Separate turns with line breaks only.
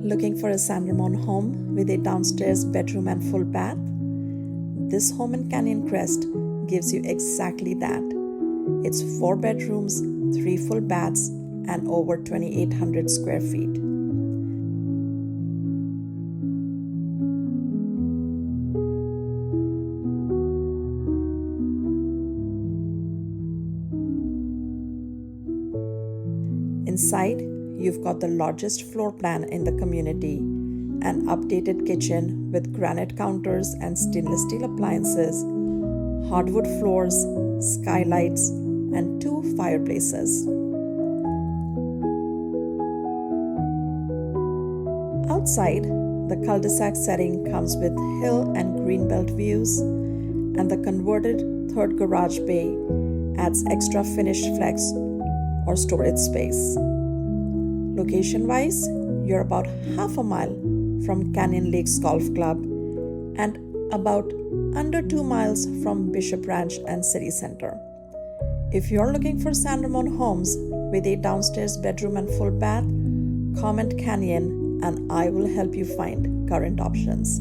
Looking for a San Ramon home with a downstairs bedroom and full bath? This home in Canyon Crest gives you exactly that. It's 4 bedrooms, 3 full baths, and over 2,800 square feet. Inside, you've got the largest floor plan in the community, an updated kitchen with granite counters and stainless steel appliances, hardwood floors, skylights, and 2 fireplaces. Outside, the cul-de-sac setting comes with hill and greenbelt views, and the converted third garage bay adds extra finished flex or storage space. Location-wise, you're about half a mile from Canyon Lakes Golf Club and about under 2 miles from Bishop Ranch and City Center. If you're looking for San Ramon homes with a downstairs bedroom and full bath, comment Canyon and I will help you find current options.